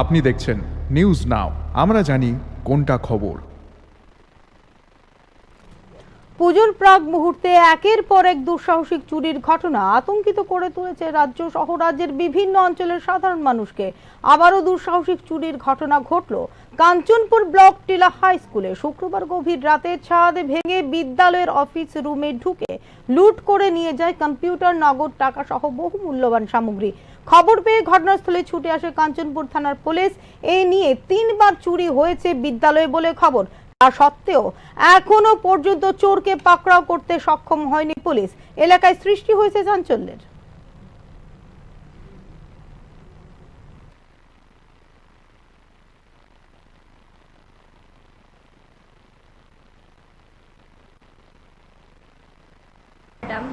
আপনি দেখছেন news now, আমরা জানি কোনটা খবর। পুজোর প্রাক মুহূর্তে একের পর এক দুঃসাহসিক চুরির ঘটনা আতঙ্কিত করে তুলেছে রাজ্য সহ রাজ্যের বিভিন্ন অঞ্চলের সাধারণ মানুষকে। আবারও দুঃসাহসিক চুরির ঘটনা ঘটল কাঞ্চনপুর ব্লক টিলা হাই স্কুলে। শুক্রবার গভীর রাতে ছাদ ভেঙে বিদ্যালয়ের অফিস রুমে ঢুকে লুট করে নিয়ে যায় কম্পিউটার, নগদ টাকা সহ বহু মূল্যবান সামগ্রী। খবর পেয়ে ঘটনাস্থলে ছুটে আসে কাঞ্চনপুর থানার পুলিশ। এই নিয়ে 3 বার চুরি হয়েছে বিদ্যালয়ে বলে খবর। তা সত্ত্বেও এখনো পর্যন্ত চোরকে পাকড়াও করতে সক্ষম হয়নি পুলিশ। এলাকায় সৃষ্টি হয়েছে চাঞ্চল্যের।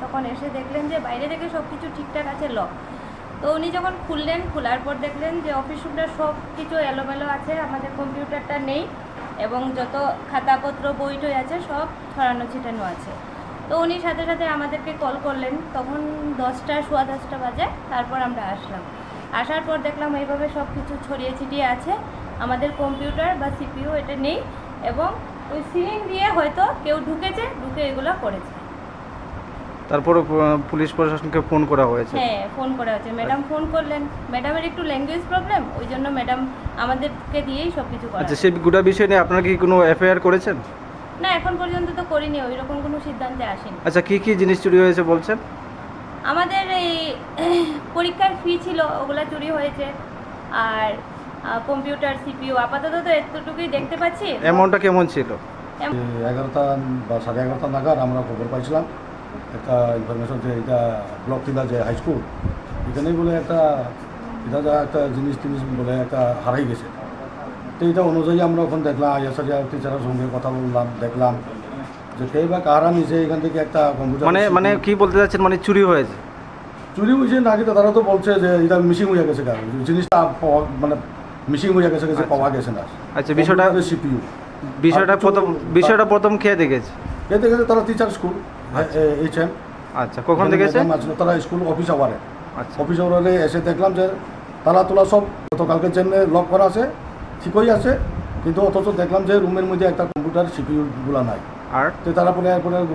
তখন এসে দেখলেন যে বাইরে থেকে সবকিছু ঠিকঠাক আছে, লক। তো উনি যখন খুললেন, খোলার পর দেখলেন যে অফিস রুমটা সব কিছু এলোমেলো আছে, আমাদের কম্পিউটারটা নেই এবং যত খাতাপত্র বই টই আছে সব ছড়ানো ছিটানো আছে। তো উনি সাথে সাথে আমাদেরকে কল করলেন। তখন 10টা সোয়া 10টা বাজে। তারপর আমরা আসলাম। আসার পর দেখলাম এইভাবে সব কিছু ছড়িয়ে ছিটিয়ে আছে। আমাদের কম্পিউটার বা সিপিইউ এটা নেই এবং ওই সিলিং দিয়ে হয়তো কেউ ঢুকে এগুলো করেছে। তারপরে পুলিশ প্রশাসনকে ফোন করা হয়েছে? হ্যাঁ, ফোন করা হয়েছে। ম্যাডাম ফোন করলেন। ম্যাডামের একটু ল্যাঙ্গুয়েজ প্রবলেম, ওই জন্য ম্যাডাম আমাদেরকে দিয়েই সব কিছু করা। আচ্ছা, সেই গোটা বিষয় নিয়ে আপনারা কি কোনো এফআইআর করেছেন? না, এখন পর্যন্ত তো করিনি, ওই রকম কোনো সিদ্ধান্তে আসেনি। আচ্ছা, কি কি জিনিস চুরি হয়েছে বলছেন? আমাদের এই পরীক্ষার ফি ছিল, ওগুলা চুরি হয়েছে। আর কম্পিউটার, সিপিইউ আপাতত তো এতটুকুই দেখতে পাচ্ছি। অ্যামাউন্টটা কেমন ছিল? 11টা বা 11:30 নাগাদ আমরা খবর পাইছিলাম একটা ইনফরমেশন যে এটা ব্লক টিলা যে হাই স্কুল, এখানেই বলে একটা জিনিস বলে একটা হারাই গেছে। তো এটা অনুযায়ী আমরা ওখানে দেখলাম, আইএসআর টিচারের সঙ্গে কথা বললাম, দেখলাম যে কে বা কারা নিচে এখান থেকে একটা কম্পিউটার। মানে কি বলতে চাচ্ছেন, মানে চুরি হয়েছে? চুরি হয়েছে না, কিন্তু তারা তো বলছে যে এটা মিসিং হয়ে গেছে, জিনিসটা মানে মিসিং হয়ে গেছে, পাওয়া গেছে না। আচ্ছা, বিষয়টা সিপিইউ বিষয়টা প্রথম খেয়ে দেখেছে তারা টিচার স্কুল HM। আচ্ছা, কখন দেখেছে? তারা স্কুল অফিস আওয়ারে। আচ্ছা, অফিস আওয়ারে এসে দেখলাম যে তালা তোলা সব গতকালকের জন্য লক করা আছে, ঠিকই আছে, কিন্তু অথচ দেখলাম যে রুমের মধ্যে একটা কম্পিউটার সিপিইউগুলো নাই। আর তো তারা পরে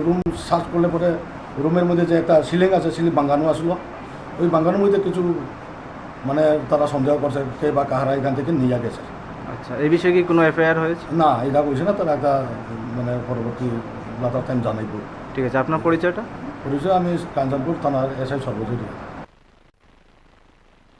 রুম সার্চ করলে পরে রুমের মধ্যে যে একটা সিলিং আছে, সিলিং বাঙ্গানো আসলো। ওই বাঙ্গানোর মধ্যে কিছু মানে তারা সন্দেহ করছে কে বা কাহারা এখান থেকে নিয়ে গেছে। আচ্ছা, এই বিষয়ে কি কোনো এফআইআর হয়েছে? না, এটা বলছে না, তারা একটা মানে পরবর্তী টাইম জানাইব। ঠিক আছে, আপনার পরিচয়টা? পরিচয় আমি কাঞ্চনপুর থানার SI সর্বজনীন।